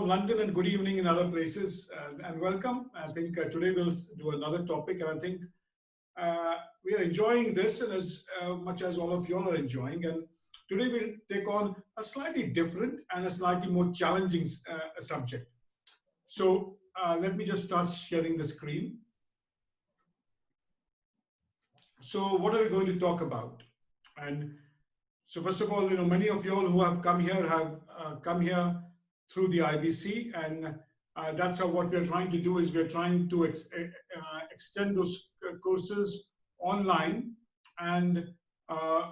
from London and good evening in other places and welcome. I think today we'll do another topic, and I think we are enjoying this and as much as all of you all are enjoying. And today we'll take on a slightly different and a slightly more challenging subject. So let me just start sharing the screen. So what are we going to talk about? And so first of all, many of you all who have come here through the IBC, and that's what we're trying to do is we're trying to extend those courses online, and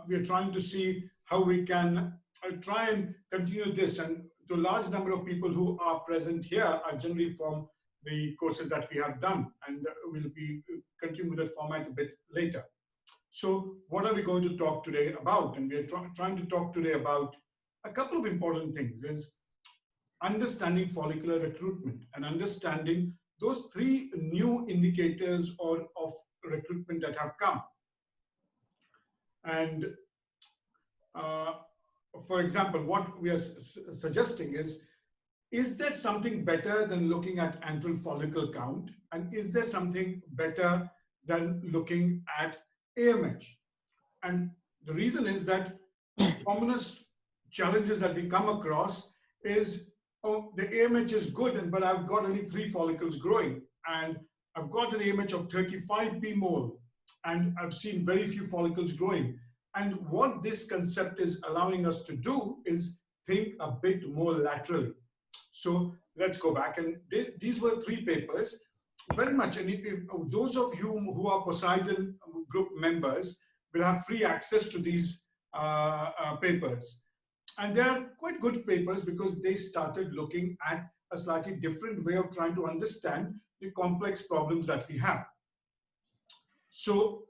we're trying to see how we can try and continue this. And to a large number of people who are present here are generally from the courses that we have done, and we'll be continuing with that format a bit later. So what are we going to talk today about? And we're trying to talk today about a couple of important things: is understanding follicular recruitment and understanding those three new indicators of recruitment that have come. And for example, what we are suggesting is there something better than looking at antral follicle count? And is there something better than looking at AMH? And the reason is that the commonest challenges that we come across is, oh, the AMH is good, but I've got only 3 follicles growing, and I've got an AMH of 35 pmol, and I've seen very few follicles growing. And what this concept is allowing us to do is think a bit more laterally. So let's go back, and these were 3 papers. Very much, and if those of you who are Poseidon group members will have free access to these papers. And they are quite good papers because they started looking at a slightly different way of trying to understand the complex problems that we have. So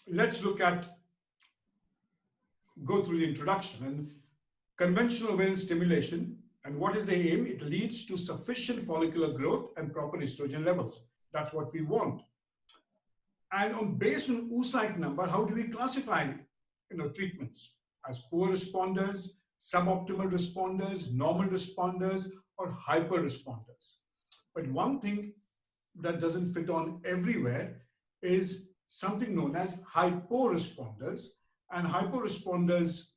let's go through the introduction. And conventional ovarian stimulation, and what is the aim? It leads to sufficient follicular growth and proper estrogen levels. That's what we want. And based on oocyte number, how do we classify treatments? As poor responders, suboptimal responders, normal responders, or hyper responders. But one thing that doesn't fit on everywhere is something known as hypo responders. And hypo responders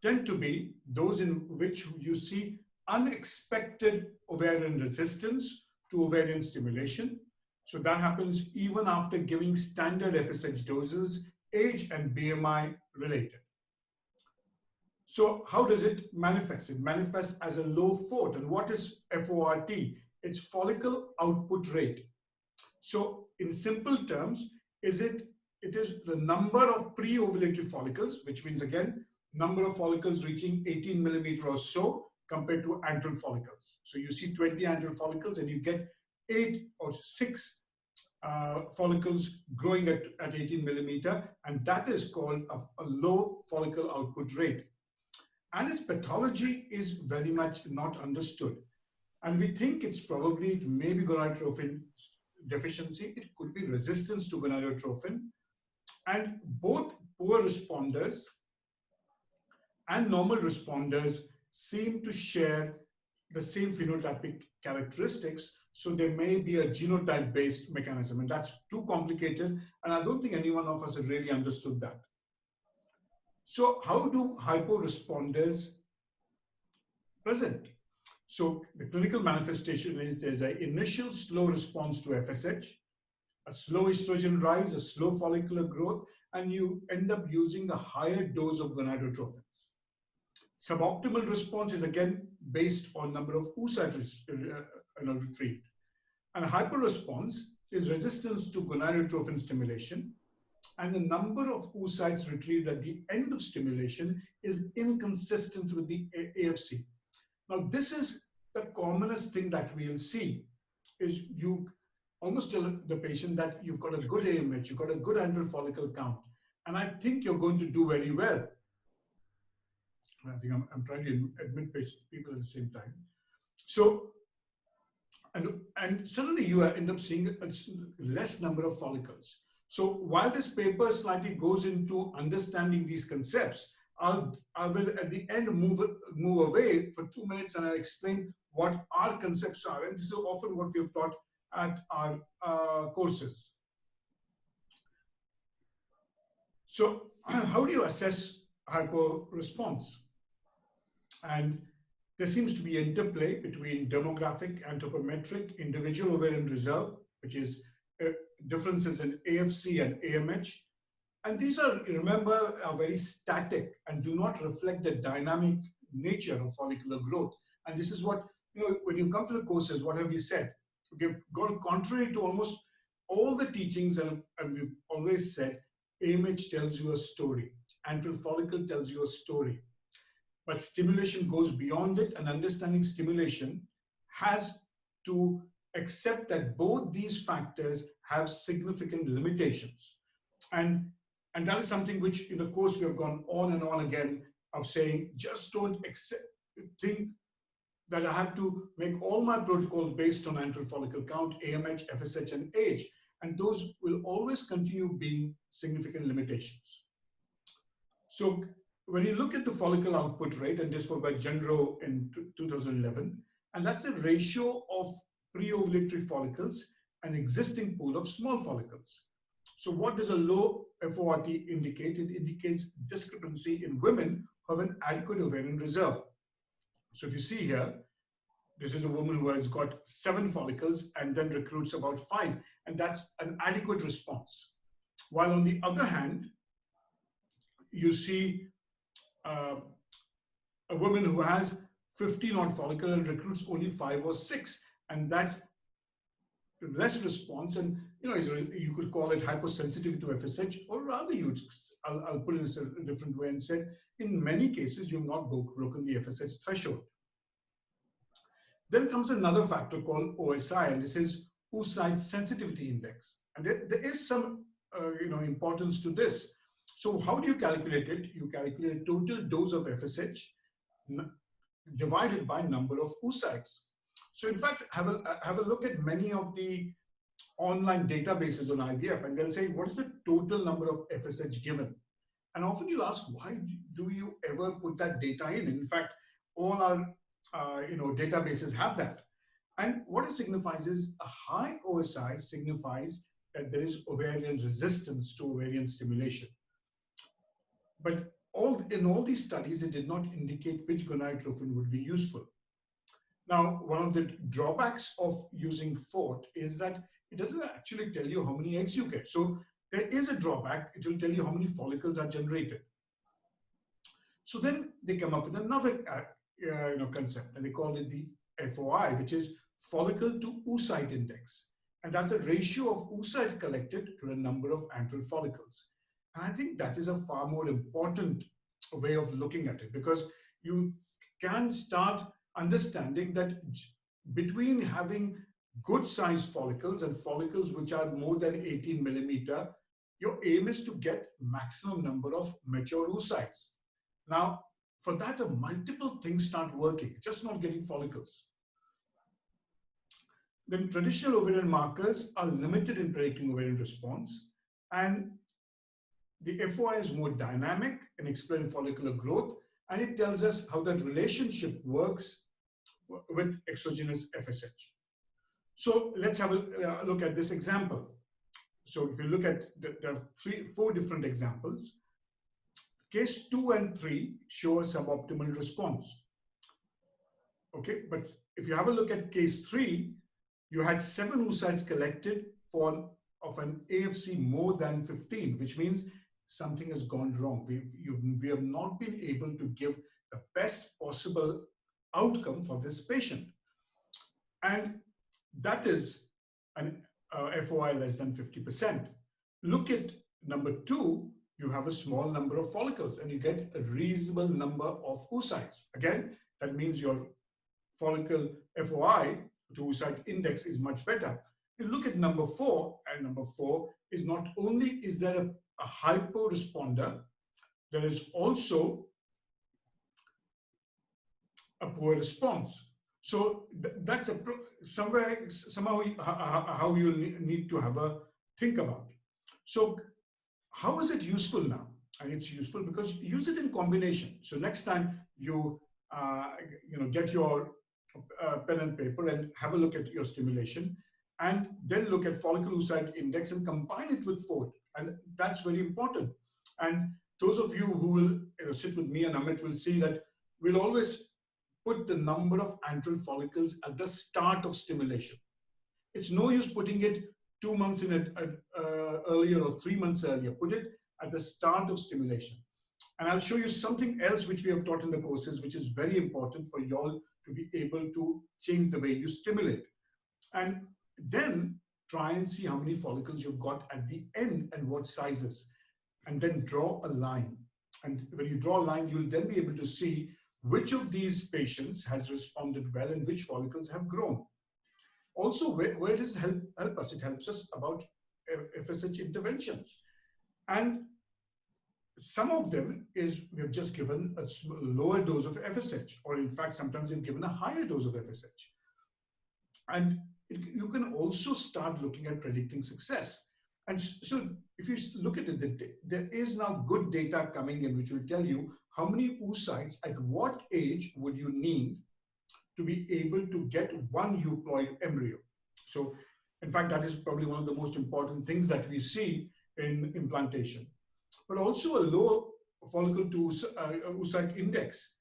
tend to be those in which you see unexpected ovarian resistance to ovarian stimulation. So that happens even after giving standard FSH doses, age and BMI related. So how does it manifest? It manifests as a low FORT. And what is FORT? It's follicle output rate. So in simple terms, it is the number of pre-ovulatory follicles, which means again, number of follicles reaching 18 millimeter or so compared to antral follicles. So you see 20 antral follicles and you get 8 or 6 follicles growing at 18 millimeter, and that is called a low follicle output rate. And its pathology is very much not understood. And we think it's probably maybe gonadotropin deficiency. It could be resistance to gonadotropin. And both poor responders and normal responders seem to share the same phenotypic characteristics. So there may be a genotype-based mechanism, and that's too complicated. And I don't think any one of us has really understood that. So how do hypo responders present? So the clinical manifestation is there's an initial slow response to FSH, a slow estrogen rise, a slow follicular growth, and you end up using a higher dose of gonadotropins. Suboptimal response is again based on number of oocytes retrieved. And hyper response is resistance to gonadotropin stimulation, and the number of oocytes retrieved at the end of stimulation is inconsistent with the AFC. Now, this is the commonest thing that we'll see is you almost tell the patient that you've got a good AMH, you've got a good antral follicle count, and I think you're going to do very well. I think I'm trying to admit people at the same time. So, and suddenly you end up seeing a less number of follicles. So while this paper slightly goes into understanding these concepts, I will at the end move away for 2 minutes and I'll explain what our concepts are. And this is often what we've taught at our courses. So how do you assess hypo response? And there seems to be interplay between demographic, anthropometric, individual ovarian reserve, which is differences in AFC and AMH. And these are, remember, are very static and do not reflect the dynamic nature of follicular growth. And this is what, when you come to the courses, what have we said? We've gone contrary to almost all the teachings, and we've always said, AMH tells you a story. Antral follicle tells you a story. But stimulation goes beyond it, and understanding stimulation has to accept that both these factors have significant limitations. And that is something which in the course we have gone on and on again of saying, just don't think that I have to make all my protocols based on antral follicle count, AMH, FSH, and age. And those will always continue being significant limitations. So when you look at the follicle output rate, and this was by Genro in 2011, and that's a ratio of pre-ovulatory follicles and existing pool of small follicles. So what does a low FORT indicate? It indicates discrepancy in women who have an adequate ovarian reserve. So if you see here, this is a woman who has got 7 follicles and then recruits about 5, and that's an adequate response. While on the other hand, you see a woman who has 15 odd follicles and recruits only 5 or 6, and that's less response. And you could call it hypersensitivity to FSH, or rather I'll put it in a different way and say, in many cases, you've not broken the FSH threshold. Then comes another factor called OSI, and this is oocyte sensitivity index. And there is some importance to this. So how do you calculate it? You calculate total dose of FSH divided by number of oocytes. So in fact, have a look at many of the online databases on IVF, and they'll say, what is the total number of FSH given? And often you'll ask, why do you ever put that data in? In fact, all our databases have that. And what it signifies is a high OSI signifies that there is ovarian resistance to ovarian stimulation. But in all these studies, it did not indicate which gonadotrophin would be useful. Now, one of the drawbacks of using FORT is that it doesn't actually tell you how many eggs you get. So there is a drawback. It will tell you how many follicles are generated. So then they come up with another concept, and they call it the FOI, which is follicle to oocyte index. And that's a ratio of oocytes collected to the number of antral follicles. And I think that is a far more important way of looking at it, because you can start understanding that between having good sized follicles and follicles which are more than 18 millimeter, your aim is to get maximum number of mature oocytes. Now, for that, multiple things start working, just not getting follicles. Then traditional ovarian markers are limited in predicting ovarian response, and the FOI is more dynamic in explaining follicular growth, and it tells us how that relationship works with exogenous FSH. So let's have a look at this example. So if you look at the 4 different examples, case 2 and 3 show a suboptimal response. Okay, but if you have a look at case 3, you had 7 oocytes collected of an AFC more than 15, which means something has gone wrong. We have not been able to give the best possible outcome for this patient. And that is an FOI less than 50%. Look at number 2, you have a small number of follicles and you get a reasonable number of oocytes. Again, that means your follicle FOI to oocyte index is much better. You look at number 4, and number 4 is not only is there a hypo responder, there is also a poor response. So that's somehow how you need to have a think about. So how is it useful now? And it's useful because you use it in combination. So next time uh, get your pen and paper and have a look at your stimulation, and then look at follicle oocyte index and combine it with FOD. And that's very important. And those of you who will sit with me and Amit will see that we'll always put the number of antral follicles at the start of stimulation. It's no use putting it 2 months in it earlier or 3 months earlier. Put it at the start of stimulation. And I'll show you something else which we have taught in the courses, which is very important for you all to be able to change the way you stimulate. And then try and see how many follicles you've got at the end and what sizes. And then draw a line. And when you draw a line, you'll then be able to see which of these patients has responded well and which follicles have grown. Also, where does it help us? It helps us about FSH interventions. And some of them is we've just given a lower dose of FSH, or in fact, sometimes we've given a higher dose of FSH. And you can also start looking at predicting success. And so if you look at it, there is now good data coming in, which will tell you how many oocytes at what age would you need to be able to get one euploid embryo. So in fact, that is probably one of the most important things that we see in implantation. But also a low follicle to oocyte index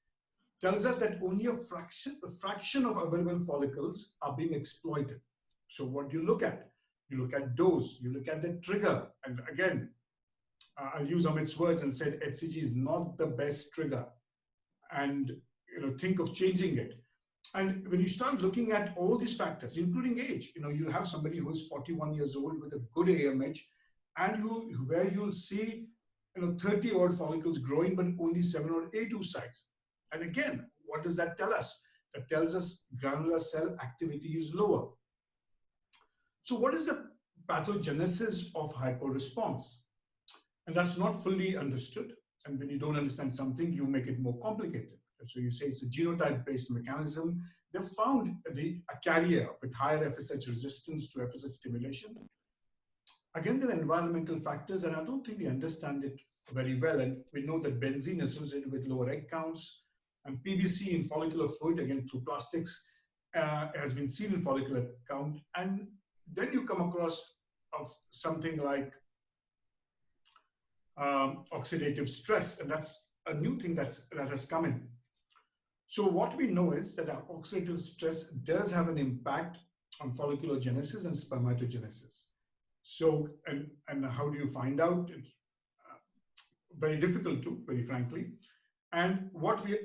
tells us that only a fraction of available follicles are being exploited. So what do you look at? You look at dose, you look at the trigger. And again, I'll use Amit's words and said HCG is not the best trigger. And think of changing it. And when you start looking at all these factors, including age, you'll have somebody who's 41 years old with a good AMH, and where you'll see 30 odd follicles growing, but only 7 or 8 oocytes. And again, what does that tell us? That tells us granular cell activity is lower. So what is the pathogenesis of hyporesponse? And that's not fully understood. And when you don't understand something, you make it more complicated. So you say it's a genotype-based mechanism. They've found a carrier with higher FSH resistance to FSH stimulation. Again, there are environmental factors, and I don't think we understand it very well. And we know that benzene associated with lower egg counts, and PBC in follicular fluid, again, through plastics, has been seen in follicular count. And then you come across of something like oxidative stress, and that's a new thing that has come in. So what we know is that our oxidative stress does have an impact on follicular genesis and spermatogenesis. So, and how do you find out? It's very difficult to, very frankly. And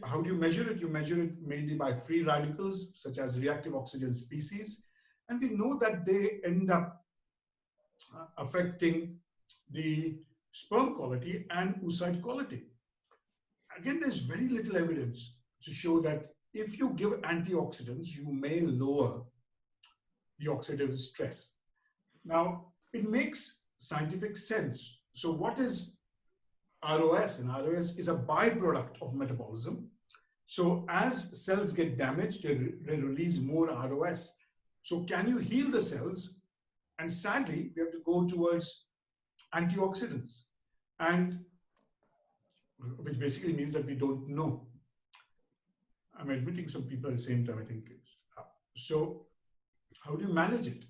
how do you measure it? You measure it mainly by free radicals, such as reactive oxygen species. And we know that they end up affecting the sperm quality and oocyte quality. Again, there's very little evidence to show that if you give antioxidants, you may lower the oxidative stress. Now, it makes scientific sense. So what is ROS? And ROS is a byproduct of metabolism. So as cells get damaged, they release more ROS. So can you heal the cells? And sadly, we have to go towards antioxidants, and which basically means that we don't know. I'm admitting some people at the same time, I think it's so how do you manage it?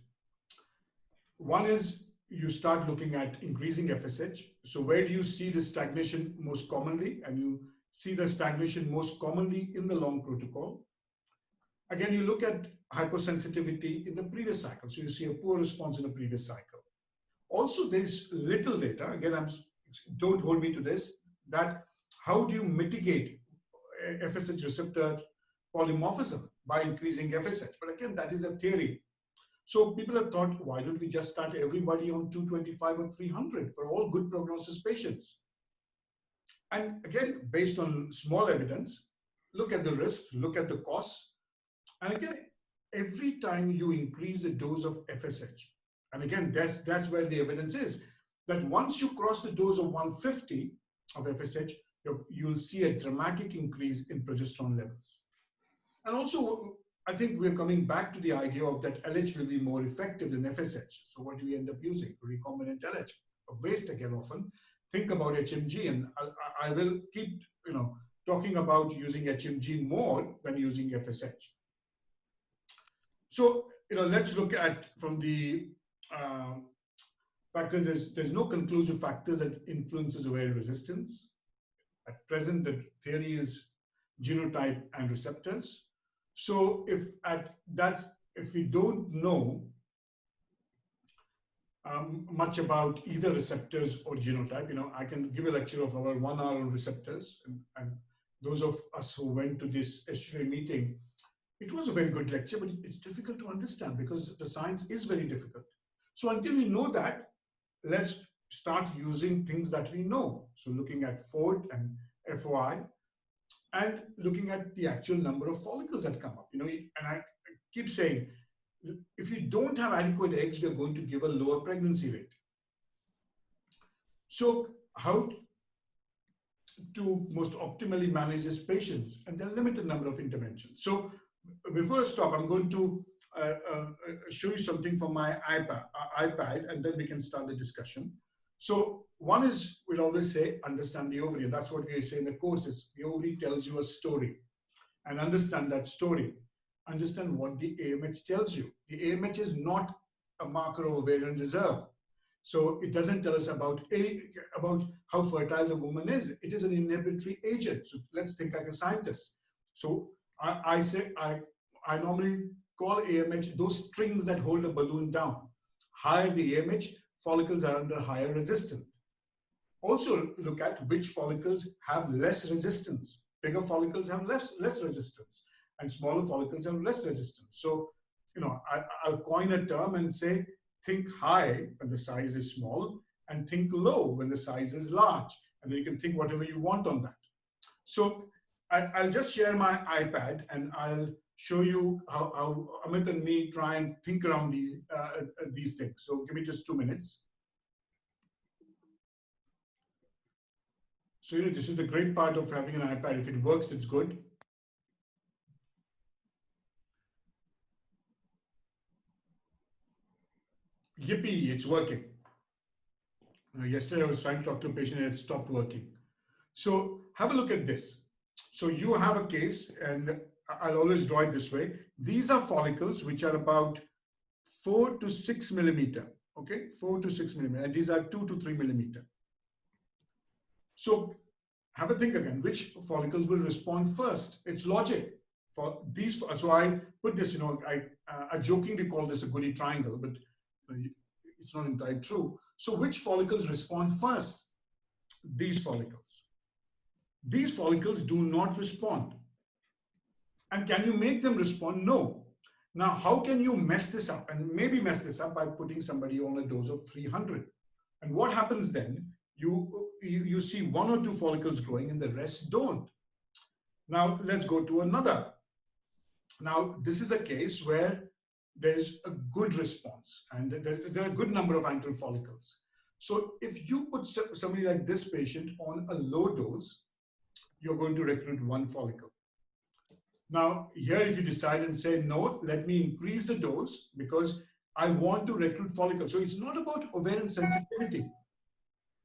One is you start looking at increasing FSH. So where do you see the stagnation most commonly? And you see the stagnation most commonly in the long protocol. Again, you look at hypersensitivity in the previous cycle. So you see a poor response in the previous cycle. Also, there's little data, again, don't hold me to this, that how do you mitigate FSH receptor polymorphism by increasing FSH? But again, that is a theory. So people have thought, why don't we just start everybody on 225 or 300 for all good prognosis patients? And again, based on small evidence, look at the risks, look at the costs. And again, every time you increase the dose of FSH, and again, that's where the evidence is, that once you cross the dose of 150 of FSH, you'll see a dramatic increase in progesterone levels. And also, I think we're coming back to the idea of that LH will be more effective than FSH. So what do we end up using? Recombinant LH, a waste again often. think about HMG, and I will keep, talking about using HMG more than using FSH. So, let's look at from the factors. There's no conclusive factors that influences ovarian resistance. At present, the theory is genotype and receptors. So if we don't know much about either receptors or genotype, I can give a lecture of about 1 hour on receptors, and those of us who went to this estrogen meeting, it was a very good lecture, but it's difficult to understand because the science is very difficult. So until we know that, let's start using things that we know. So looking at FOD and FOI, and looking at the actual number of follicles that come up. And I keep saying, if you don't have adequate eggs, you're going to give a lower pregnancy rate. So how to most optimally manage these patients? And there are limited number of interventions. So before I stop, I'm going to show you something from my iPad, and then we can start the discussion. So one is, we'll always say, understand the ovary. And that's what we say in the courses. The ovary tells you a story, and understand that story. Understand what the AMH tells you. The AMH is not a marker of ovarian reserve. So it doesn't tell us about how fertile the woman is. It is an inhibitory agent. So let's think like a scientist. So I normally call AMH those strings that hold a balloon down. Higher the AMH, follicles are under higher resistance. Also look at which follicles have less resistance. Bigger follicles have less resistance, and smaller follicles have less resistance. So, I'll coin a term and say, think high when the size is small, and think low when the size is large. And then you can think whatever you want on that. So I'll just share my iPad, and I'll show you how Amit and me try and think around these things. So give me just 2 minutes. So this is the great part of having an iPad. If it works, it's good. Yippee, it's working. Yesterday I was trying to talk to a patient and it stopped working. So have a look at this. So you have a case, and I'll always draw it this way. These are follicles which are about 4 to 6 millimeter. Okay, 4 to 6 millimeter, and these are 2 to 3 millimeter. So have a think again, which follicles will respond first? It's logic for these. So I put this, I jokingly call this a goody triangle, but it's not entirely true. So which follicles respond first? These follicles. These follicles do not respond. And can you make them respond? No. Now, how can you mess this up? And maybe mess this up by putting somebody on a dose of 300. And what happens then? You see 1 or 2 follicles growing and the rest don't. Now, let's go to another. Now, this is a case where there's a good response, and there are a good number of antral follicles. So if you put somebody like this patient on a low dose, you're going to recruit 1 follicle. Now, here if you decide and say, no, let me increase the dose because I want to recruit follicles. So it's not about ovarian sensitivity.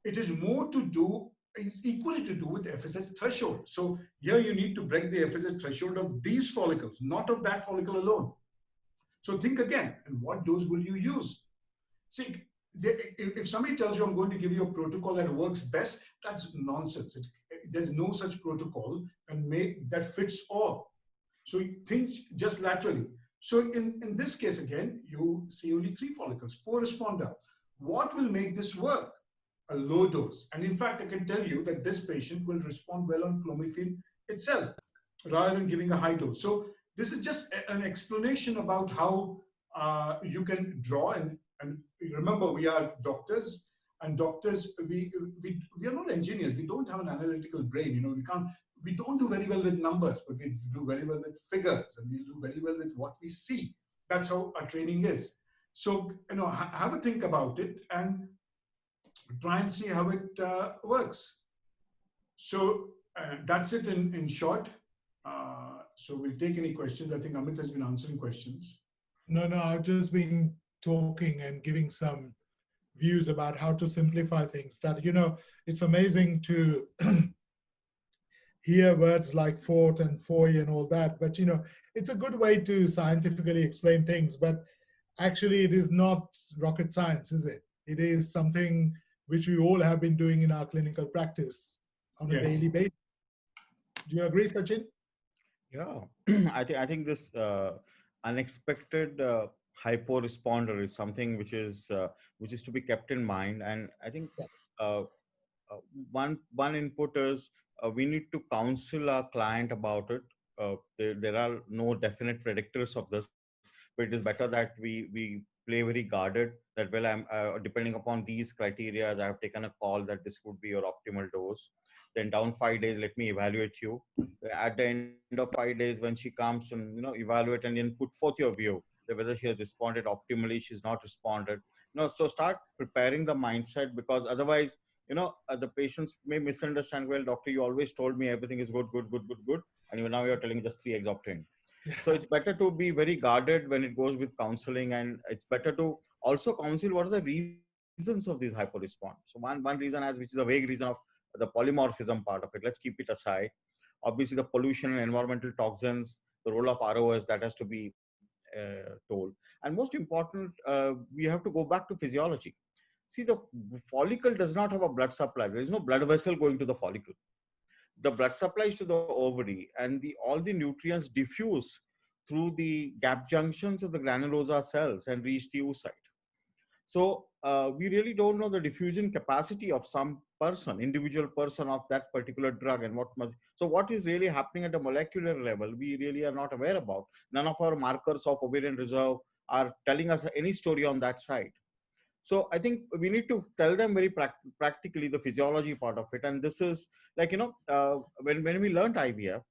It is it's equally to do with FSH threshold. So here you need to break the FSH threshold of these follicles, not of that follicle alone. So think again, and what dose will you use? See, if somebody tells you I'm going to give you a protocol that works best, that's nonsense. There's no such protocol that fits all. So think just laterally. So in this case, again, you see only 3 follicles, poor responder. What will make this work? A low dose. And in fact, I can tell you that this patient will respond well on clomiphene itself rather than giving a high dose. So this is just an explanation about how you can draw. And remember, we are doctors, and doctors, we are not engineers. We don't have an analytical brain. We don't do very well with numbers, but we do very well with figures, and we do very well with what we see. That's how our training is. So, have a think about it and try and see how it works. So that's it in short. So we'll take any questions. I think Amit has been answering questions. No, I've just been talking and giving some views about how to simplify things. That, you know, it's amazing to hear words like fort and FOI and all that, but you know, it's a good way to scientifically explain things, but actually it is not rocket science, is it? It is something which we all have been doing in our clinical practice on a Yes. daily basis. Do you agree, Sachin? Yeah, I think this unexpected hypo responder is something which is to be kept in mind, and I think Yeah. uh, one input is we need to counsel our client about it. There are no definite predictors of this, but it is better that we play very guarded. That well, I'm depending upon these criteria, I have taken a call that this would be your optimal dose. Then down 5 days, let me evaluate you. At the end of 5 days, when she comes and evaluate and then put forth your view, that whether she has responded optimally, she's not responded. So start preparing the mindset, because otherwise the patients may misunderstand. Well, doctor, you always told me everything is good, good, good, good, good, and now you're telling just 3 eggs obtained. So it's better to be very guarded when it goes with counseling, and it's better to also counsel what are the reasons of these hyporesponse. So one reason, as which is a vague reason of the polymorphism part of it, let's keep it aside. Obviously, the pollution and environmental toxins, the role of ROS, that has to be told. And most important, we have to go back to physiology. See, the follicle does not have a blood supply. There is no blood vessel going to the follicle. The blood supplies to the ovary, and all the nutrients diffuse through the gap junctions of the granulosa cells and reach the oocyte. So we really don't know the diffusion capacity of some person, individual person, of that particular drug, and what must. So what is really happening at a molecular level, we really are not aware about. None of our markers of ovarian reserve are telling us any story on that side. So I think we need to tell them very practically the physiology part of it. And this is like, when we learned IVF,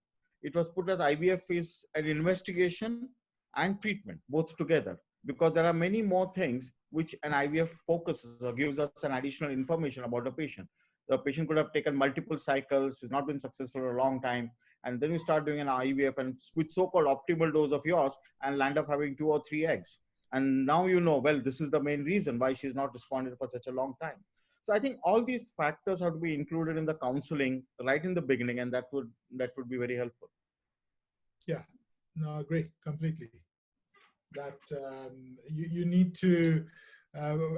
it was put as IVF is an investigation and treatment both together, because there are many more things which an IVF focuses or gives us an additional information about the patient. The patient could have taken multiple cycles, has not been successful for a long time, and then you start doing an IVF and with so-called optimal dose of yours and land up having 2 or 3 eggs. And now well, this is the main reason why she's not responded for such a long time. So I think all these factors have to be included in the counseling right in the beginning, and that would be very helpful. Yeah, no, I agree completely. That you need to,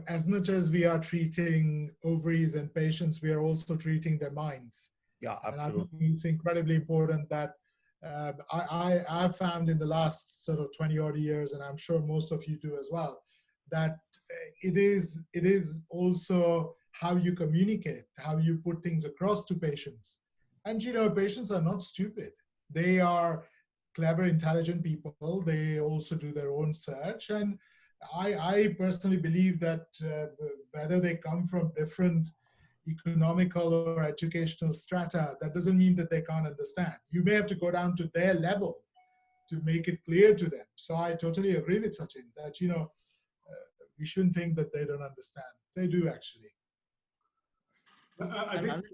as much as we are treating ovaries and patients, we are also treating their minds. Yeah, And I think absolutely. it's incredibly important that I've found in the last sort of 20 odd years, and I'm sure most of you do as well, that it is also how you communicate, how you put things across to patients. And you know, patients are not stupid. They are clever, intelligent people. They also do their own search. And I personally believe that whether they come from different economical or educational strata, that doesn't mean that they can't understand. You may have to go down to their level to make it clear to them. So I totally agree with Sachin that, you know, we shouldn't think that they don't understand. They do actually. I think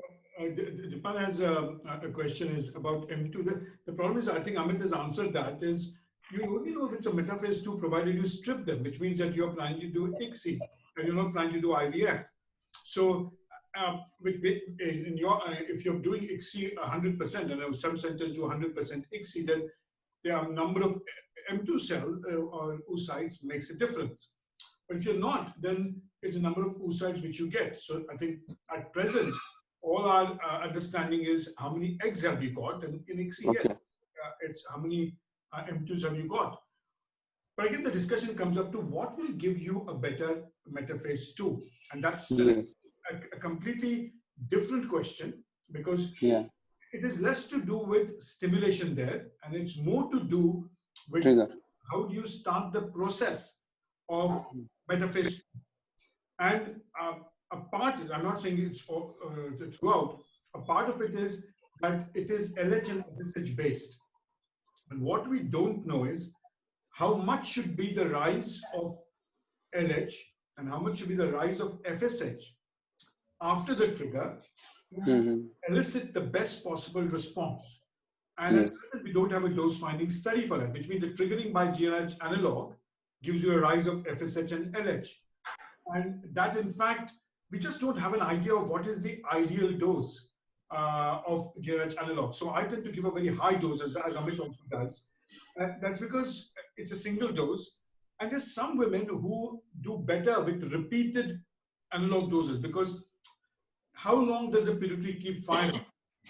Dipal has a question is about M2. The problem is, I think Amit has answered that, is you only know if it's a metaphase 2 provided you strip them, which means that you're planning to do ICSI and you're not planning to do IVF. So, in your if you're doing ICSI 100%, and some centers do 100% ICSI, then there are a number of M2 cell or oocytes makes a difference. But if you're not, then it's a number of oocytes which you get. So I think at present, all our understanding is how many eggs have you got, and in ICSI, yes, Okay. it's how many M2s have you got. But again, the discussion comes up to what will give you a better metaphase 2. And that's Yes. a completely different question, because Yeah. it is less to do with stimulation there, and it's more to do with Trigger. how do you start the process of metaphase. And a part, I'm not saying it's throughout, a part of it is that it is LH and FSH based. And what we don't know is how much should be the rise of LH and how much should be the rise of FSH after the trigger to Mm-hmm. elicit the best possible response. And at Yes. present, we don't have a dose-finding study for that, which means the triggering by GNRH analog gives you a rise of FSH and LH. And that, in fact, we just don't have an idea of what is the ideal dose of GRH analog. So I tend to give a very high dose, as Amit also does. That's because it's a single dose. And there's some women who do better with repeated analog doses, because how long does a pituitary keep firing?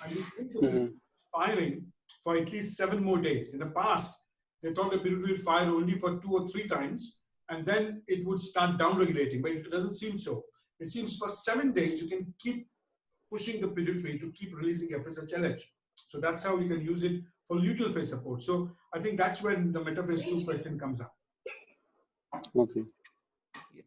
And we think the pituitary is firing for at least 7 more days. In the past, they thought the pituitary would fire only for 2 or 3 times, and then it would start downregulating, but it doesn't seem so. It seems for 7 days, you can keep pushing the pituitary to keep releasing FSH-LH. So that's how you can use it for luteal phase support. So I think that's when the metaphase 2 question comes up. Okay.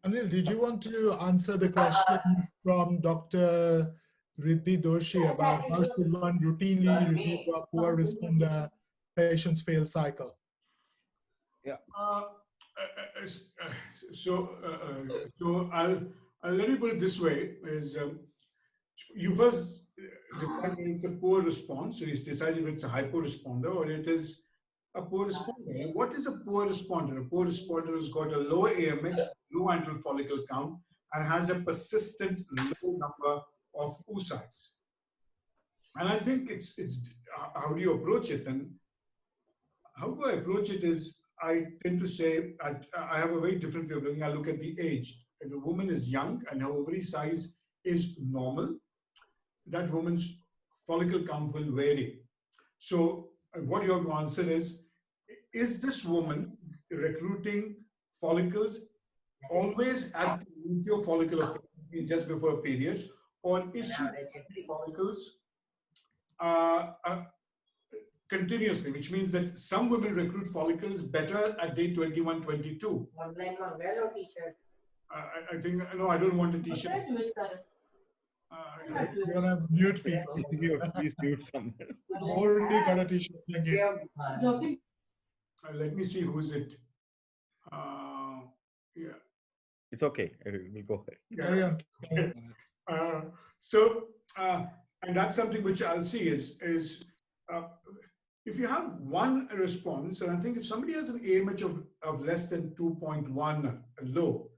Anil, did you want to answer the question from Dr. Riddhi Doshi about how should one routinely review a poor responder patient's failed cycle? Yeah. So I'll let you put it this way: is you first decide when it's a poor response. So you decide if it's a hypo responder or it is a poor responder. And what is a poor responder? A poor responder has got a low AMH, low antral follicle count, and has a persistent low number of oocytes. And I think it's how do you approach it? And how do I approach it is, I tend to say, I have a very different way of looking. I look at the age. If a woman is young and her ovary size is normal, that woman's follicle count will vary. So what you have to answer is this woman recruiting follicles always at the initial follicular phase, just before periods, or is she recruiting follicles continuously, which means that some women recruit follicles better at day 21, 22. I think, no, I don't want a t-shirt. You're going to mute people. Please mute someone. Already got a t-shirt. Thank you. Let me see who's it. Yeah. It's okay. We'll go ahead. Carry on. And that's something which I'll see is if you have one response, and I think if somebody has an AMH of less than 2.1 low,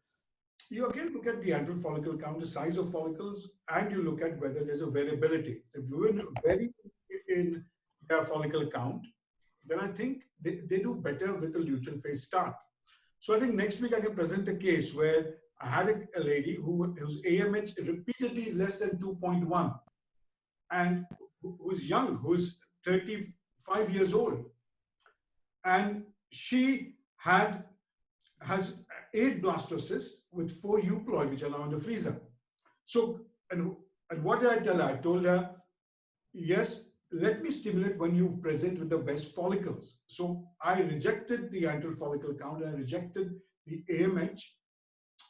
you again look at the antral follicle count, the size of follicles, and you look at whether there's a variability. If you vary in their follicle count, then I think they do better with the luteal phase start. So I think next week I can present a case where I had a lady whose AMH repeatedly is less than 2.1 and who's young, who's 35 years old. And she has 8 blastocysts with 4 euploid, which are now in the freezer. So, and what did I tell her? I told her, yes, let me stimulate when you present with the best follicles. So I rejected the antral follicle count and I rejected the AMH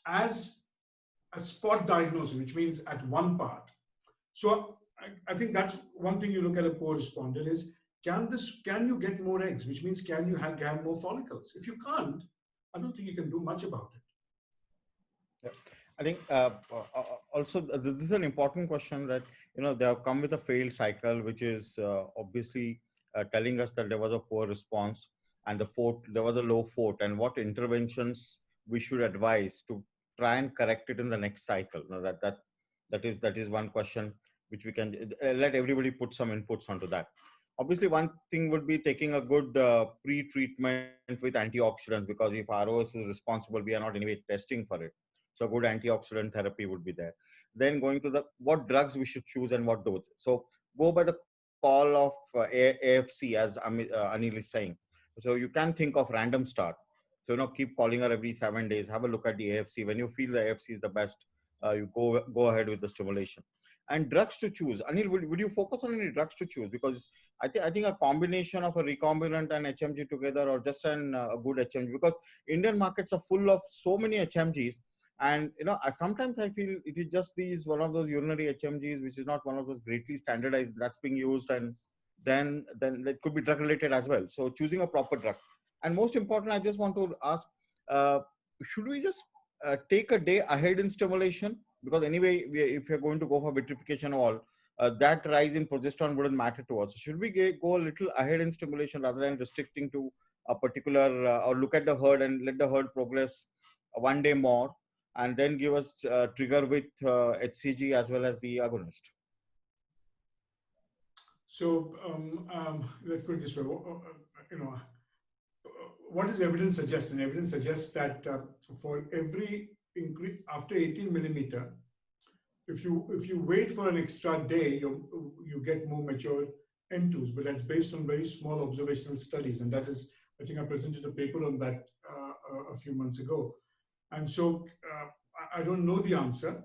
as a spot diagnosis, which means at one part. So I think that's one thing you look at a poor responder is, can you get more eggs? Which means, can you have more follicles? If you can't, I don't think you can do much about it. Yeah. I think also this is an important question that, they have come with a failed cycle, which is obviously telling us that there was a poor response and there was a low fort, and what interventions we should advise to try and correct it in the next cycle. That is one question which we can let everybody put some inputs onto that. Obviously, one thing would be taking a good pre-treatment with antioxidants, because if ROS is responsible, we are not anyway testing for it. So good antioxidant therapy would be there. Then going to what drugs we should choose and what dose. So go by the call of AFC, as Anil is saying. So you can think of random start. So keep calling her every 7 days. Have a look at the AFC. When you feel the AFC is the best, you go ahead with the stimulation. And drugs to choose. Anil, would you focus on any drugs to choose? Because I think a combination of a recombinant and HMG together, or just a good HMG, because Indian markets are full of so many HMGs. And sometimes I feel it is just one of those urinary HMGs, which is not one of those greatly standardized that's being used, and then it could be drug related as well. So choosing a proper drug. And most important, I just want to ask, should we just take a day ahead in stimulation? Because anyway, if you're going to go for vitrification or all, that rise in progesterone wouldn't matter to us. So should we go a little ahead in stimulation rather than restricting to a particular, or look at the herd and let the herd progress 1 day more? and then give us trigger with HCG as well as the agonist. So let's put it this way. What does evidence suggest? And evidence suggests that for every increase after 18 millimeter, if you wait for an extra day, you get more mature M2s, but that's based on very small observational studies, and that is, I think I presented a paper on that a few months ago. And so I don't know the answer.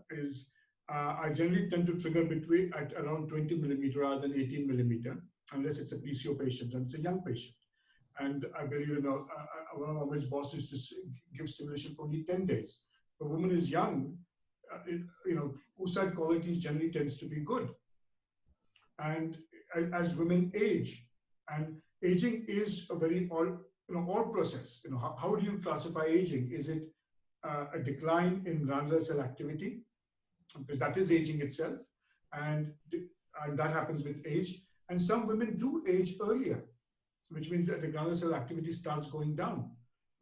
I generally tend to trigger between at around 20 millimeter rather than 18 millimeter, unless it's a PCO patient and it's a young patient. And I believe one of Ahmed's bosses used to give stimulation for only 10 days. If a woman is young, oocyte quality generally tends to be good. And as women age, and aging is a very odd process. How do you classify aging? Is it a decline in granular cell activity? Because that is aging itself, and that happens with age. And some women do age earlier, which means that the granular cell activity starts going down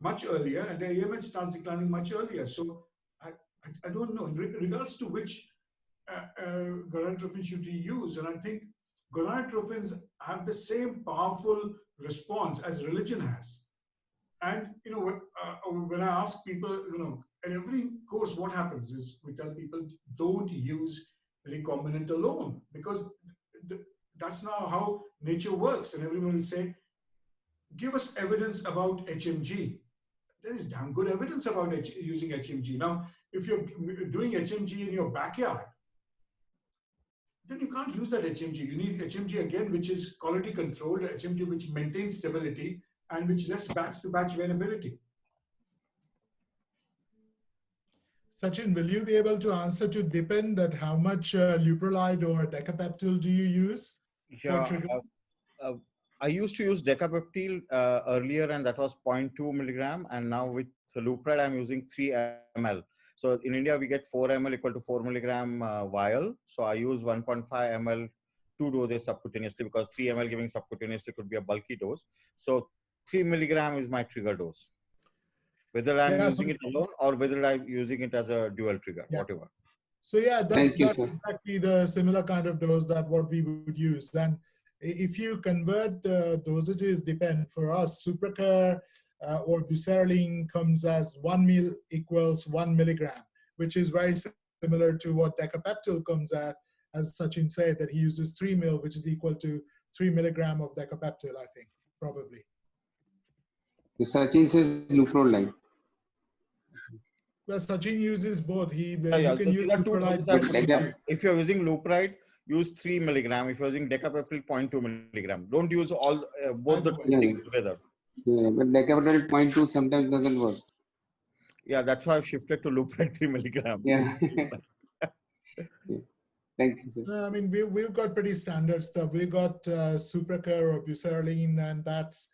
much earlier, and the AMH starts declining much earlier. So I don't know in regards to which gonadotrophin should you use, and I think gonadotrophins have the same powerful response as religion has. And when I ask people, in every course, what happens is we tell people don't use recombinant alone, because that's not how nature works. And everyone will say, give us evidence about HMG. There is damn good evidence about using HMG. Now, if you're doing HMG in your backyard, then you can't use that HMG. You need HMG again, which is quality controlled, HMG which maintains stability and which less batch-to-batch variability. Sachin, will you be able to answer to depend that how much leuprolide or decapeptyl do you use? Yeah, I used to use decapeptyl earlier, and that was 0.2 milligram. And now with leuprolide, I'm using 3 ml. So in India, we get 4 ml equal to 4 milligram vial. So I use 1.5 ml 2 doses subcutaneously, because 3 ml giving subcutaneously could be a bulky dose. So 3 milligram is my trigger dose, whether I'm using it alone or whether I'm using it as a dual trigger, whatever. So yeah, that's exactly the similar kind of dose that what we would use. And if you convert the dosages, depend for us, Supracare or buserelin comes as 1 ml equals 1 milligram, which is very similar to what decapeptyl comes at, as Sachin said, that he uses 3 ml, which is equal to 3 milligram of decapeptyl, I think, probably. Sachin says leuprolide. Well, Sachin uses both. You can use leuprolide. If you're using leuprolide, use 3 milligram. If you're using decapeptyl, 0.2 milligram. Don't use all both the things together. Yeah, but decapeptyl 0.2 sometimes doesn't work. Yeah, that's why I've shifted to leuprolide 3 milligram. Yeah. Thank you, sir. I mean, we've got pretty standard stuff. We got Supracare or buserelin, and that's,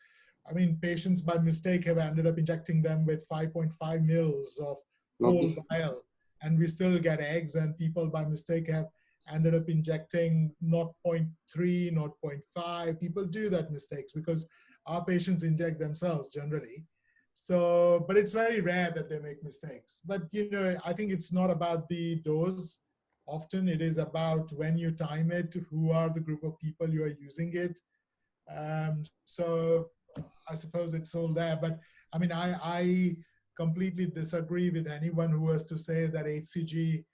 I mean, patients by mistake have ended up injecting them with 5.5 mils of whole vial, and we still get eggs, and people by mistake have ended up injecting 0.3, 0.5. People do that mistakes because our patients inject themselves generally. So, but it's very rare that they make mistakes. But, I think it's not about the dose. Often it is about when you time it, who are the group of people you are using it. So I suppose it's all there. But I mean, I completely disagree with anyone who has to say that HCG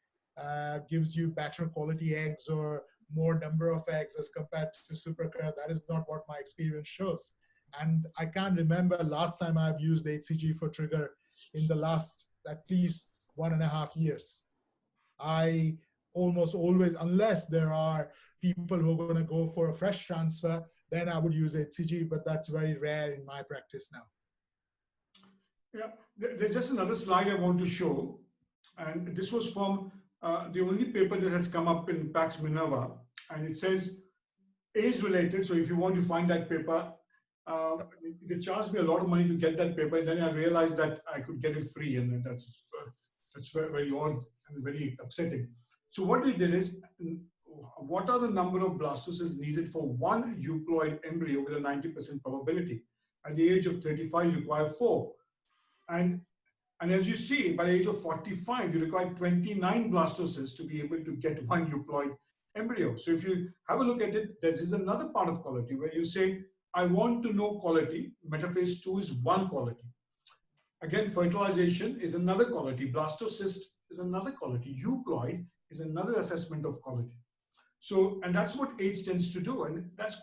gives you better quality eggs or more number of eggs as compared to Supracare. That is not what my experience shows. And I can't remember last time I've used HCG for trigger in the last at least 1.5 years. I almost always, unless there are people who are going to go for a fresh transfer, then I would use HCG, but that's very rare in my practice now. Yeah, there's just another slide I want to show. And this was from the only paper that has come up in Pax Minerva. And it says age-related. So if you want to find that paper, they charged me a lot of money to get that paper. And then I realized that I could get it free. And that's very, very odd and very upsetting. So what we did is, what are the number of blastoses needed for one euploid embryo with a 90% probability? At the age of 35, you require 4. And And as you see, by the age of 45, you require 29 blastocysts to be able to get one euploid embryo. So if you have a look at it, there is another part of quality where you say, I want to know quality. Metaphase 2 is one quality. Again, fertilization is another quality. Blastocyst is another quality. Euploid is another assessment of quality. So, and that's what age tends to do. And that's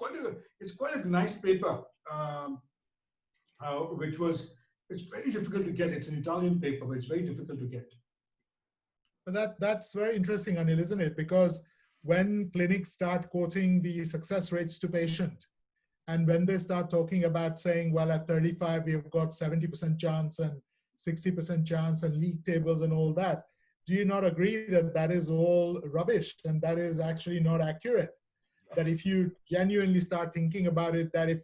it's quite a nice paper, it's very difficult to get. It's an Italian paper, but it's very difficult to get. But that's very interesting, Anil, isn't it? Because when clinics start quoting the success rates to patient, and when they start talking about saying, well, at 35, we've got 70% chance and 60% chance and league tables and all that, do you not agree that that is all rubbish and that is actually not accurate? That if you genuinely start thinking about it, that if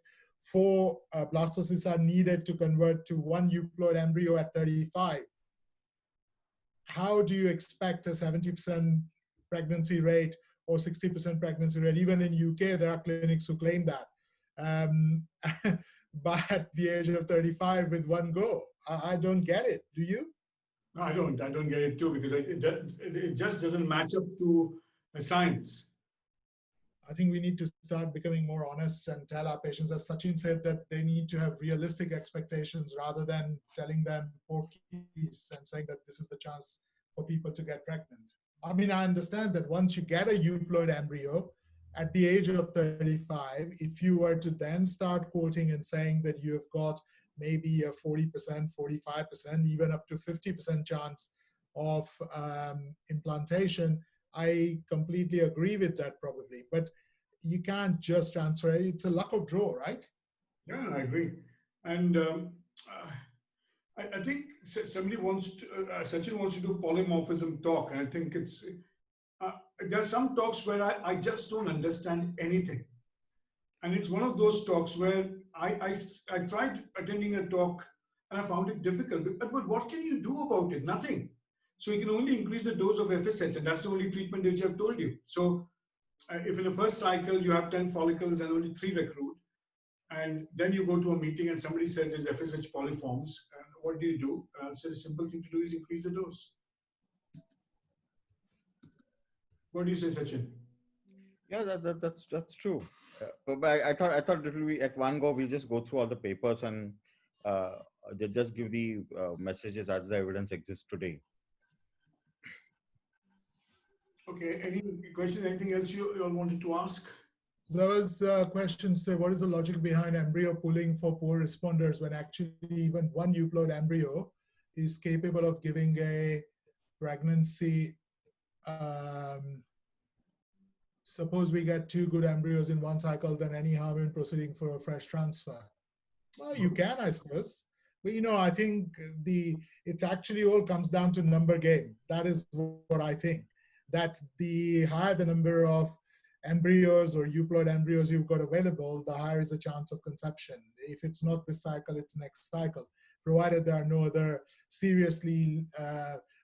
4 blastocysts are needed to convert to 1 euploid embryo at 35, how do you expect a 70% pregnancy rate or 60% pregnancy rate? Even in UK, there are clinics who claim that. But at the age of 35 with 1 go, I don't get it. Do you? No, I don't get it too, because it just doesn't match up to the science. I think we need to start becoming more honest and tell our patients, as Sachin said, that they need to have realistic expectations rather than telling them porkies and saying that this is the chance for people to get pregnant. I mean, I understand that once you get a euploid embryo at the age of 35, if you were to then start quoting and saying that you have got maybe a 40%, 45%, even up to 50% chance of implantation, I completely agree with that probably, but you can't just transfer it. It's a luck of draw, right? Yeah, I agree. And I think somebody wants to, Sachin wants to do polymorphism talk. And I think it's, there's some talks where I just don't understand anything. And it's one of those talks where I tried attending a talk and I found it difficult. But what can you do about it? Nothing. So you can only increase the dose of FSH, and that's the only treatment which I've told you. So if in the first cycle you have 10 follicles and only 3 recruit, and then you go to a meeting and somebody says there's FSH polyforms, what do you do? I'll say the simple thing to do is increase the dose. What do you say, Sachin? Yeah, that's true. But I thought it will be at one go. We'll just go through all the papers and just give the messages as the evidence exists today. Okay, any question, anything else you all wanted to ask? There was a question to say, what is the logic behind embryo pooling for poor responders when actually even 1 euploid embryo is capable of giving a pregnancy? Suppose we get 2 good embryos in 1 cycle, then any harm in proceeding for a fresh transfer? Well, you can, I suppose. But, you know, I think it's actually all comes down to number game. That is what I think. That the higher the number of embryos or euploid embryos you've got available, the higher is the chance of conception. If it's not this cycle, it's next cycle, provided there are no other seriously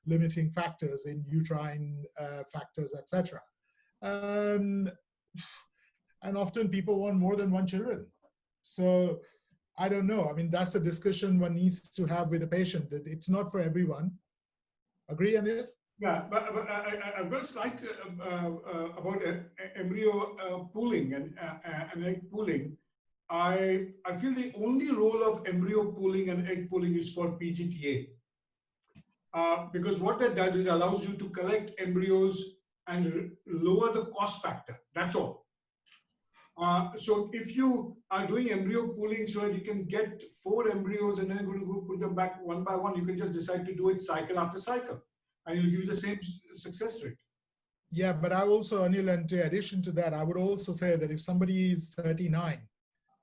limiting factors in uterine factors, etc. And often people want more than 1 children. So I don't know. I mean, that's a discussion one needs to have with the patient. It's not for everyone. Agree, Anil? Yeah, but I've got a slide about embryo pooling and egg pooling. I feel the only role of embryo pooling and egg pooling is for PGTA. Because what that does is allows you to collect embryos and lower the cost factor. That's all. So if you are doing embryo pooling so that you can get 4 embryos and then going to go put them back 1 by 1, you can just decide to do it cycle after cycle, and you'll give you the same success rate. Yeah, but I also, Anil, and in addition to that, I would also say that if somebody is 39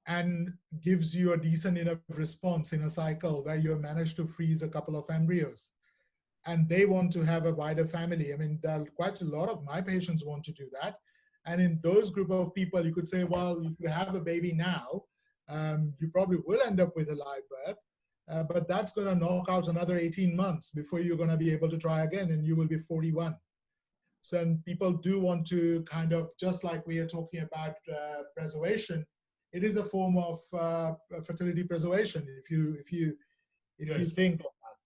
and gives you a decent enough response in a cycle where you have managed to freeze a couple of embryos, and they want to have a wider family. I mean, there are quite a lot of my patients want to do that. And in those group of people, you could say, well, you could have a baby now. You probably will end up with a live birth, but that's going to knock out another 18 months before you're going to be able to try again, and you will be 41. So and people do want to kind of, just like we are talking about preservation, it is a form of fertility preservation if you Yes. think of that.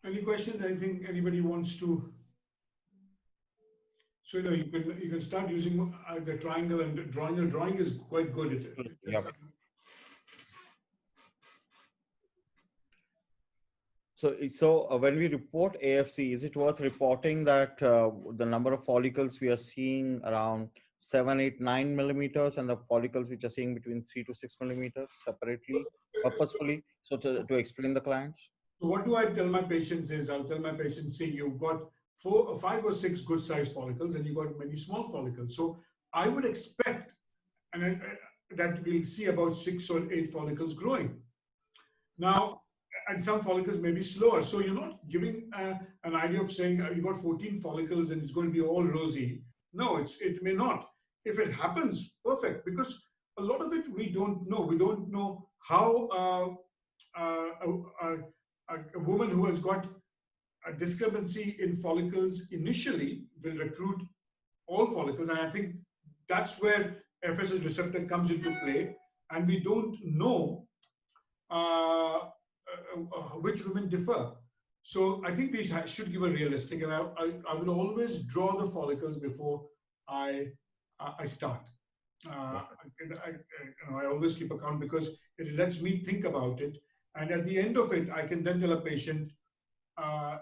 Any questions? Anything anybody wants to? So you can start using the triangle and drawing. The drawing is quite good at it. Yep. So when we report AFC, is it worth reporting that the number of follicles we are seeing around 7, 8, 9 millimeters, and the follicles which are seeing between 3 to 6 millimeters separately, purposefully, so to explain the clients? So what do I tell my patients is, I'll tell my patients, see, you've got 4, 5 or 6 good sized follicles and you've got many small follicles. So I would expect that we'll see about 6 or 8 follicles growing. Now, and some follicles may be slower. So you're not giving an idea of saying you got 14 follicles and it's going to be all rosy. No, it may not. If it happens, perfect, because a lot of it we don't know. We don't know how a woman who has got a discrepancy in follicles initially will recruit all follicles. And I think that's where FSH receptor comes into play. And we don't know which women differ. So I think we should give a realistic, and I will always draw the follicles before I start. I always keep account because it lets me think about it. And at the end of it, I can then tell a patient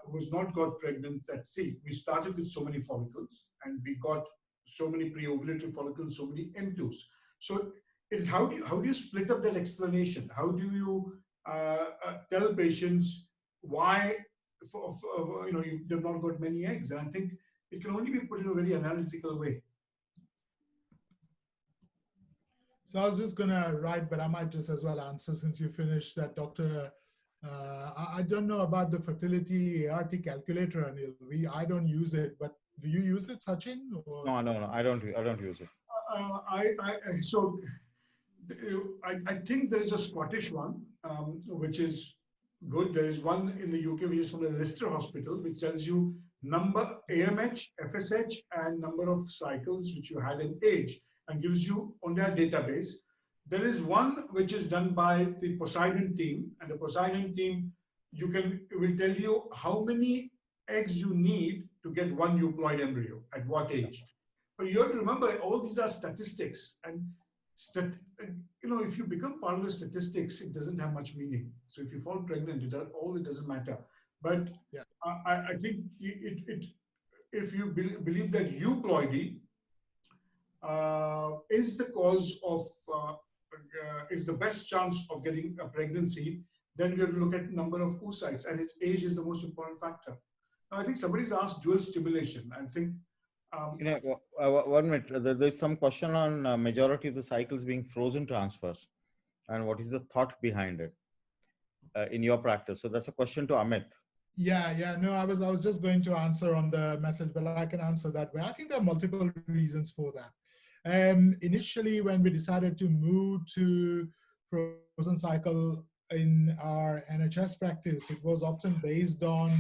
who's not got pregnant that, see, we started with so many follicles and we got so many pre-ovulatory follicles, so many M2s. So it's how do you split up that explanation? How do you tell patients why you've not got many eggs? And I think it can only be put in a very analytical way. So I was just going to write, but I might just as well answer since you finished that, Dr. I don't know about the fertility ART calculator, Anil. I don't use it, but do you use it, Sachin? Or? No, I don't use it. I think there is a Scottish one, which is good. There is one in the UK, which is from the Leicester Hospital, which tells you number, AMH, FSH, and number of cycles which you had in age, and gives you on their database. There is one which is done by the Poseidon team, and the Poseidon team will tell you how many eggs you need to get one euploid embryo at what age. But you have to remember, all these are statistics, and if you become part of the statistics, it doesn't have much meaning. So if you fall pregnant, it doesn't matter. But yeah. I think if you believe that euploidy is the cause of is the best chance of getting a pregnancy, then you have to look at number of oocytes, and its age is the most important factor. Now, I think somebody's asked dual stimulation. I think. 1 minute. There's some question on majority of the cycles being frozen transfers, and what is the thought behind it in your practice? So that's a question to Amit. Yeah. No, I was just going to answer on the message, but I can answer that way. I think there are multiple reasons for that. Initially, when we decided to move to frozen cycle in our NHS practice, it was often based on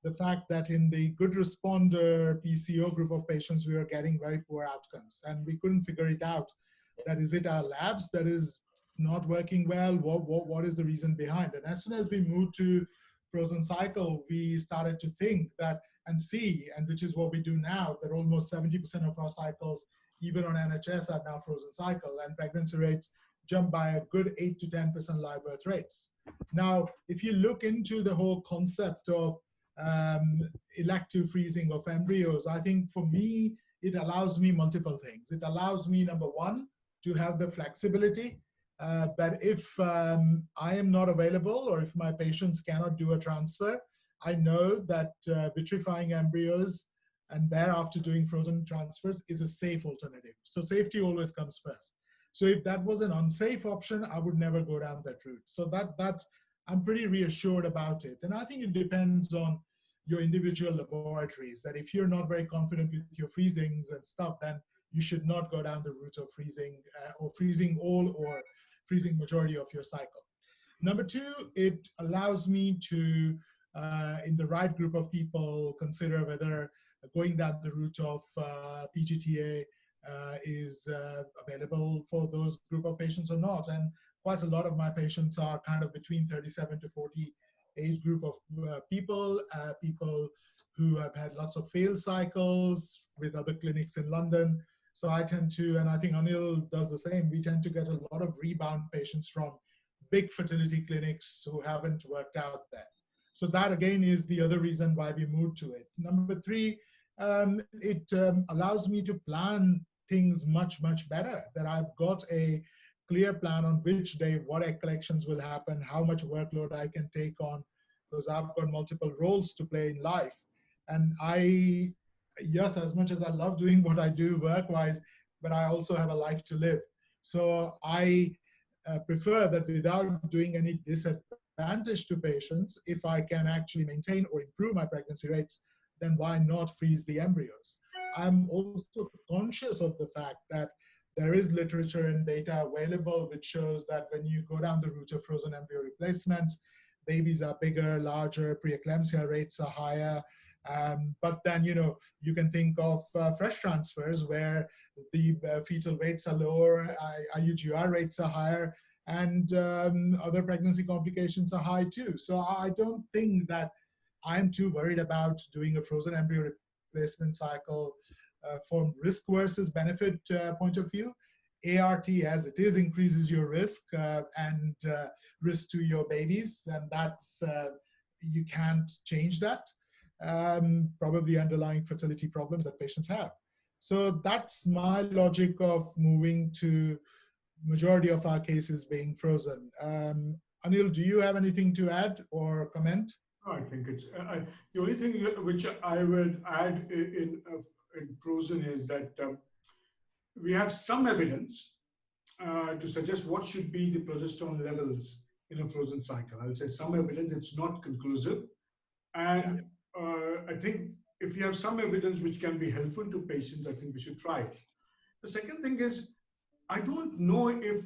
the fact that in the good responder PCO group of patients, we were getting very poor outcomes, and we couldn't figure it out. That is it our labs that is not working well? What is the reason behind? And as soon as we moved to frozen cycle, we started to think that and which is what we do now, that almost 70% of our cycles, even on NHS, are now frozen cycle, and pregnancy rates jump by a good 8 to 10% live birth rates. Now, if you look into the whole concept of elective freezing of embryos, I think for me, it allows me multiple things. It allows me, number one, to have the flexibility that if I am not available or if my patients cannot do a transfer, I know that vitrifying embryos and thereafter doing frozen transfers is a safe alternative. So safety always comes first. So if that was an unsafe option, I would never go down that route. So that's I'm pretty reassured about it. And I think it depends on your individual laboratories, that if you're not very confident with your freezings and stuff, then you should not go down the route of freezing or freezing all or freezing majority of your cycle. Number two, it allows me to, in the right group of people, consider whether going down the route of PGTA is available for those group of patients or not. And quite a lot of my patients are kind of between 37 to 40 age group of people, people who have had lots of failed cycles with other clinics in London. So I tend to, and I think Anil does the same, we tend to get a lot of rebound patients from big fertility clinics who haven't worked out there. So that again is the other reason why we moved to it. Number three, it allows me to plan things much, much better, that I've got a clear plan on which day, what egg collections will happen, how much workload I can take on, because I've got multiple roles to play in life. And yes, as much as I love doing what I do work-wise, but I also have a life to live. So I prefer that without doing any disadvantage to patients, if I can actually maintain or improve my pregnancy rates, then why not freeze the embryos? I'm also conscious of the fact that there is literature and data available which shows that when you go down the route of frozen embryo replacements, babies are bigger, larger, preeclampsia rates are higher. But then, you can think of fresh transfers where the fetal weights are lower, IUGR rates are higher, and other pregnancy complications are high too. So I don't think that I'm too worried about doing a frozen embryo replacement cycle from risk versus benefit point of view. ART, as it is, increases your risk and risk to your babies, and that's you can't change that. Probably underlying fertility problems that patients have. So that's my logic of moving to majority of our cases being frozen. Anil, do you have anything to add or comment? I think it's the only thing which I would add in frozen is that we have some evidence to suggest what should be the progesterone levels in a frozen cycle. I'll say some evidence, it's not conclusive. And I think if you have some evidence which can be helpful to patients, I think we should try it. The second thing is, I don't know if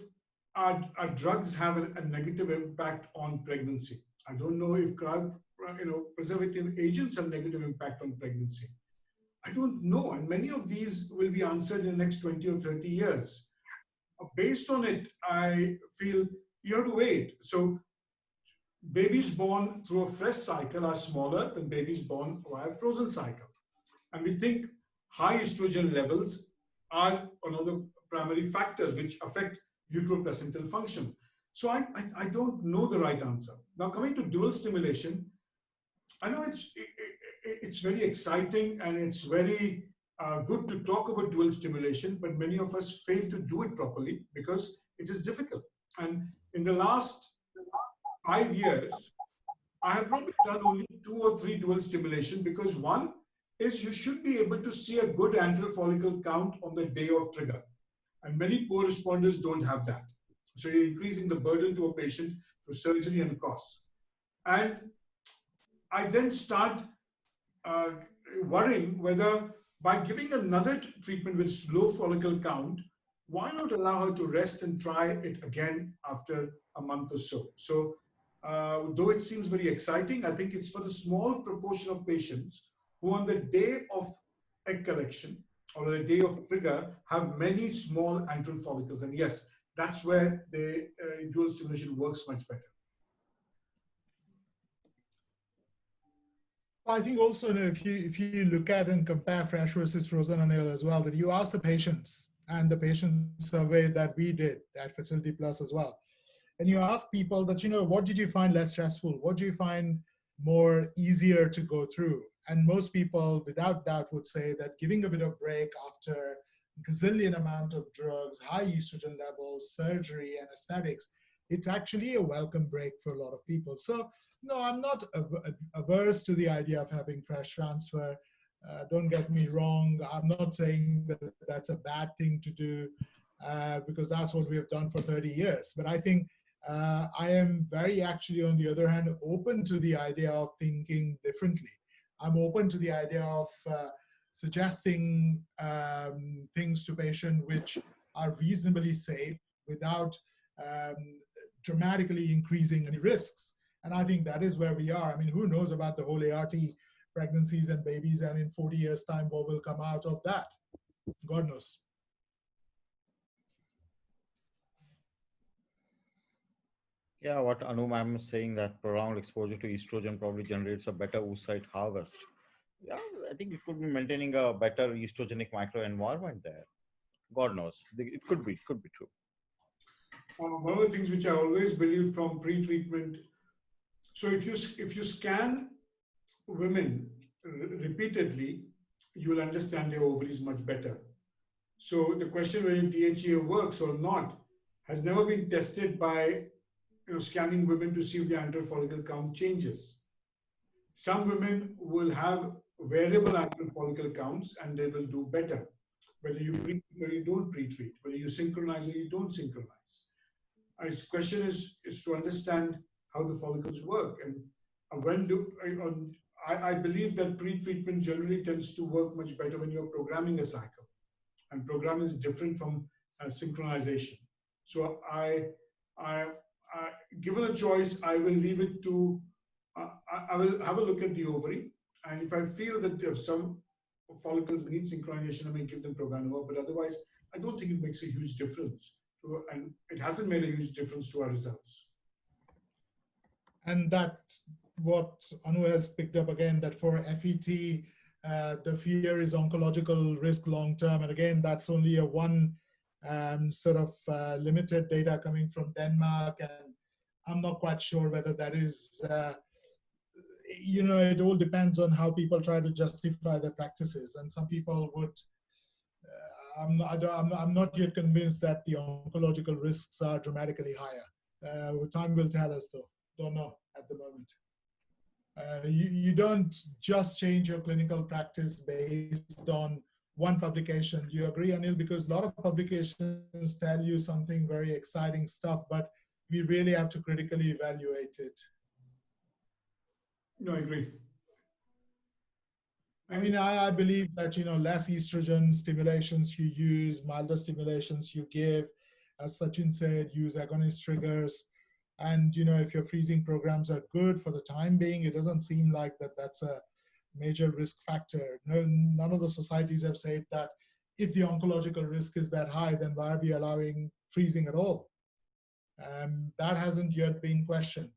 our drugs have a negative impact on pregnancy. I don't know if preservative agents have negative impact on pregnancy. I don't know, and many of these will be answered in the next 20 or 30 years. Based on it, I feel you have to wait. So babies born through a fresh cycle are smaller than babies born via a frozen cycle. And we think high estrogen levels are one of the primary factors which affect uteroplacental function. So I don't know the right answer. Now coming to dual stimulation, I know it's very exciting and it's very good to talk about dual stimulation, but many of us fail to do it properly because it is difficult. And in the last 5 years, I have probably done only 2 or 3 dual stimulation, because one is you should be able to see a good antral follicle count on the day of trigger. And many poor responders don't have that. So you're increasing the burden to a patient through surgery and costs. And I then start worrying whether by giving another treatment with slow follicle count, why not allow her to rest and try it again after a month or so? So though it seems very exciting, I think it's for the small proportion of patients who on the day of egg collection or the day of trigger have many small antral follicles. And yes, that's where the dual stimulation works much better. I think also, if you look at and compare fresh versus frozen Anil as well, that you ask the patients, and the patient survey that we did at Fertility Plus as well, and you ask people that, what did you find less stressful? What do you find more easier to go through? And most people, without doubt, would say that giving a bit of break after a gazillion amount of drugs, high estrogen levels, surgery, anesthetics, it's actually a welcome break for a lot of people. So no, I'm not averse to the idea of having fresh transfer. Don't get me wrong. I'm not saying that that's a bad thing to do because that's what we have done for 30 years. But I think I am very actually, on the other hand, open to the idea of thinking differently. I'm open to the idea of suggesting things to patients which are reasonably safe without dramatically increasing any risks. And I think that is where we are. I mean, who knows about the whole ART pregnancies and babies, and in 40 years' time, what will come out of that? God knows. Yeah, what Anu ma'am is saying, that prolonged exposure to estrogen probably generates a better oocyte harvest. Yeah, I think it could be maintaining a better estrogenic microenvironment there. God knows. It could be true. One of the things which I always believe from pre-treatment, so if you scan women repeatedly, you will understand their ovaries much better. So the question whether DHEA works or not has never been tested by scanning women to see if the antral follicle count changes. Some women will have variable antral follicle counts and they will do better, whether you pre-treat or you don't pre-treat, whether you synchronize or you don't synchronize. Its question is to understand how the follicles work. And I believe that pre-treatment generally tends to work much better when you're programming a cycle. And program is different from synchronization. So I, given a choice, I will leave it to, I will have a look at the ovary. And if I feel that if some follicles need synchronization, I may give them Proganova, but otherwise, I don't think it makes a huge difference. And it hasn't made a huge difference to our results. And that what Anu has picked up again, that for FET, the fear is oncological risk long term. And again, that's only a one sort of limited data coming from Denmark. And I'm not quite sure whether that is, it all depends on how people try to justify their practices. And some people would, I'm not yet convinced that the oncological risks are dramatically higher. Time will tell us though. Don't know at the moment. You don't just change your clinical practice based on one publication. Do you agree, Anil? Because a lot of publications tell you something very exciting stuff, but we really have to critically evaluate it. No, I agree. I mean, I believe that, less estrogen stimulations you use, milder stimulations you give, as Sachin said, use agonist triggers. And, if your freezing programs are good for the time being, it doesn't seem like that's a major risk factor. None of the societies have said that if the oncological risk is that high, then why are we allowing freezing at all? That hasn't yet been questioned.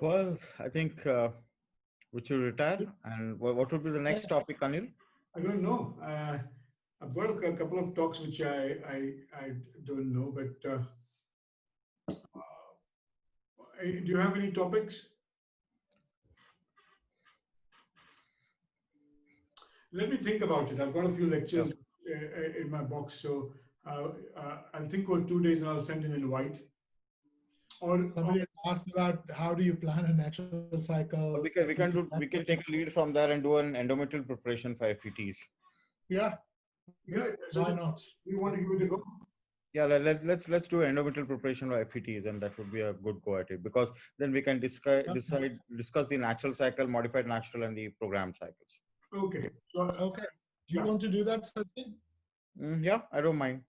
Well, I think we should retire. And what would be the next topic, Anil? I don't know. I've got a couple of talks which I don't know, but do you have any topics? Let me think about it. I've got a few lectures in my box, so I'll think for 2 days and I'll send an invite. Or somebody asked about how do you plan a natural cycle? We can take a lead from there and do an endometrial preparation for FETs. Yeah. Why not? You want to give it a go? Yeah, let's do endometrial preparation for FETs, and that would be a good go at it, because then we can discuss the natural cycle, modified natural, and the programmed cycles. Okay. So, okay. Do you want to do that, Sachin? Yeah, I don't mind.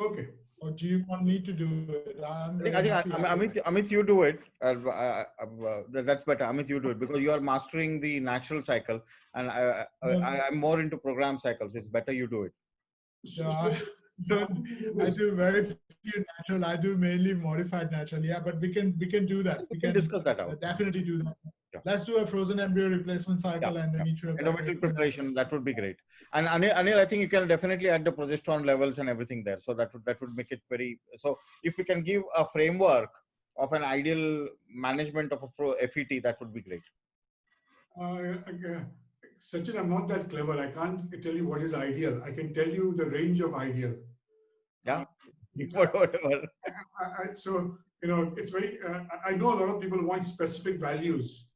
Okay. Or do you want me to do it? I think Amit, you do it. That's better. Amit, you do it, because you are mastering the natural cycle, and I'm more into program cycles. It's better you do it. So I do very few natural. I do mainly modified natural. Yeah, but we can do that. We can discuss that out. Definitely do that. Yeah. Let's do a frozen embryo replacement cycle and endometrial preparation. That would be great. And Anil, I think you can definitely add the progesterone levels and everything there. So that would make it very. So if we can give a framework of an ideal management of a FET, that would be great. Sachin, I'm not that clever. I can't tell you what is ideal. I can tell you the range of ideal. Yeah. Whatever. So, it's very, I know a lot of people want specific values.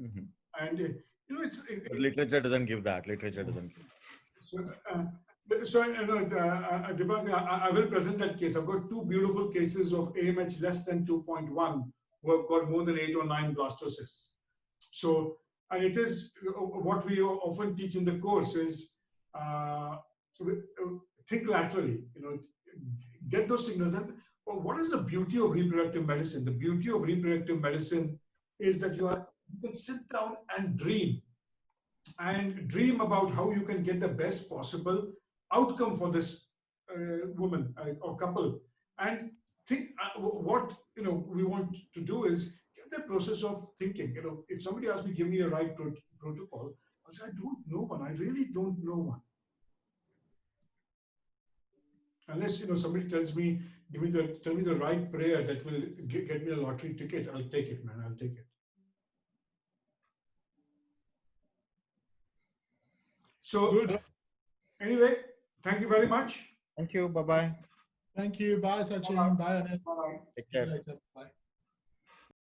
Mm-hmm. And, literature doesn't give that. Literature doesn't give. Debang, I will present that case. I've got 2 beautiful cases of AMH less than 2.1 who have got more than 8 or 9 blastocysts. So, and it is what we often teach in the course is think laterally, get those signals. And what is the beauty of reproductive medicine? The beauty of reproductive medicine is that you can sit down and dream. and dream about how you can get the best possible outcome for this woman or couple, and think what we want to do is get the process of thinking. If somebody asks me, give me a right protocol, I'll say, I don't know one. I really don't know one. Unless somebody tells me, tell me the right prayer that will get me a lottery ticket, I'll take it, man. I'll take it. So Good. anyway, thank you very much. Thank you. Bye bye. Thank you. Bye, Sachin. Bye, Anil. Bye-bye. Take See you care. later. Bye.